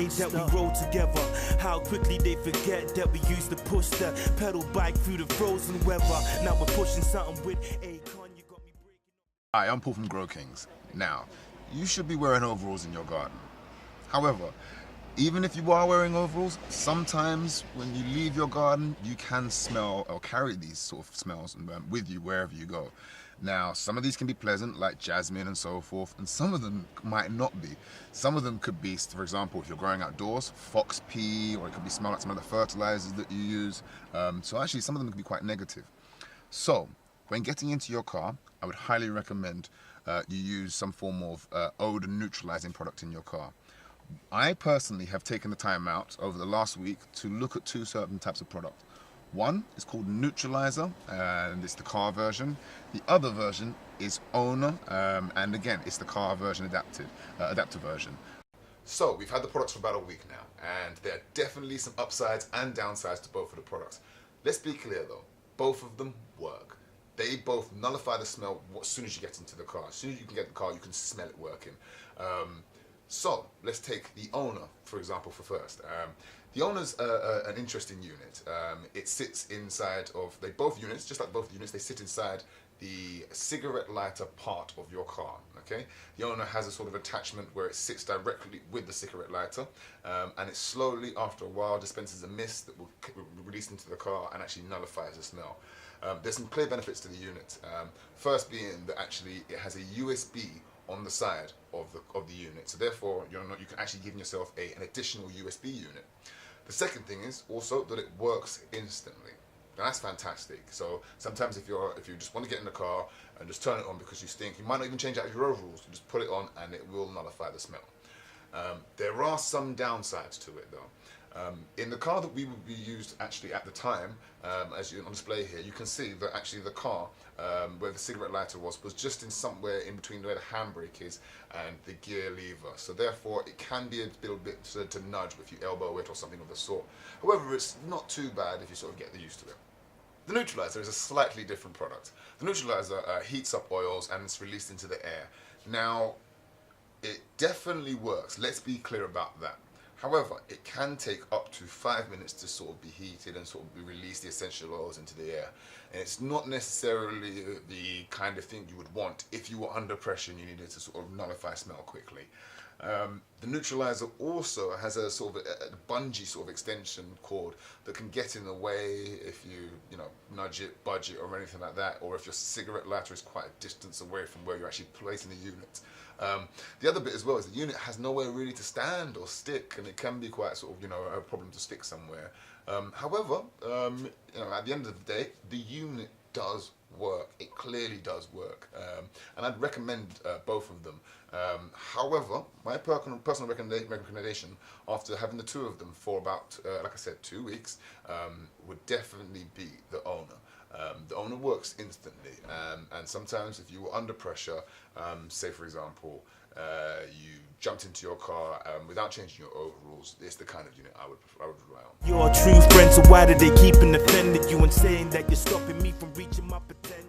day that we rode together. How quickly they forget that we used to push the pedal bike through the frozen weather. Now we're pushing something with Akon. You got me breaking. Hi, I'm Paul from Grow Kings. Now, you should be wearing overalls in your garden. However, even if you are wearing overalls, sometimes when you leave your garden, you can smell or carry these sort of smells with you wherever you go. Now, some of these can be pleasant, like jasmine and so forth, and some of them might not be. Some of them could be, for example, if you're growing outdoors, fox pea, or it could be smell like some of the fertilizers that you use. So actually, some of them can be quite negative. So, when getting into your car, I would highly recommend you use some form of Odour neutralizing product in your car. I personally have taken the time out over the last week to look at two certain types of product. One is called Neutralizer, and it's the car version. The other version is Odour, and again, it's the car version adapter version. So we've had the products for about a week now, and there are definitely some upsides and downsides to both of the products. Let's be clear though, both of them work. They both nullify the smell as soon as you get into the car. As soon as you can get in the car, you can smell it working. So let's take the Odour, for example, for first. The Odour's an interesting unit. It sits inside of, both units, just like both units, they sit inside the cigarette lighter part of your car, okay? The Odour has a sort of attachment where it sits directly with the cigarette lighter, and it slowly, after a while, dispenses a mist that will release into the car and actually nullifies the smell. There's some clear benefits to the unit. First being that actually it has a USB on the side of the unit, so therefore you can actually give yourself an additional USB unit. The second thing is also that it works instantly. Now that's fantastic. So sometimes if you just want to get in the car and just turn it on because you stink, you might not even change out your overalls. You just put it on and it will nullify the smell. There are some downsides to it though. In the car that we would be used actually at the time, as on display here, you can see that actually the car where the cigarette lighter was just in somewhere in between where the handbrake is and the gear lever. So therefore it can be a little bit to nudge if you elbow it or something of the sort. However, it's not too bad if you sort of get used to it. The Neutralizer is a slightly different product. The Neutralizer heats up oils and it's released into the air. Now, it definitely works. Let's be clear about that. However, it can take up to 5 minutes to sort of be heated and sort of release the essential oils into the air. And it's not necessarily the kind of thing you would want if you were under pressure and you needed to sort of nullify smell quickly. The Neutralizer also has a sort of a bungee sort of extension cord that can get in the way if you nudge it, budge it or anything like that, or if your cigarette lighter is quite a distance away from where you're actually placing the unit. The other bit as well is the unit has nowhere really to stand or stick, and it can be quite sort of a problem to stick somewhere. However, at the end of the day, the unit does work. It clearly does work, and I'd recommend both of them. However, my personal recommendation after having the two of them for about, like I said, 2 weeks, would definitely be the Odour. The Odour works instantly, and sometimes if you were under pressure, say for example, you jumped into your car without changing your overalls, it's the kind of unit I would rely on. You're a true friend, so why do they keep offending you and saying that you're stopping me from reaching my potential?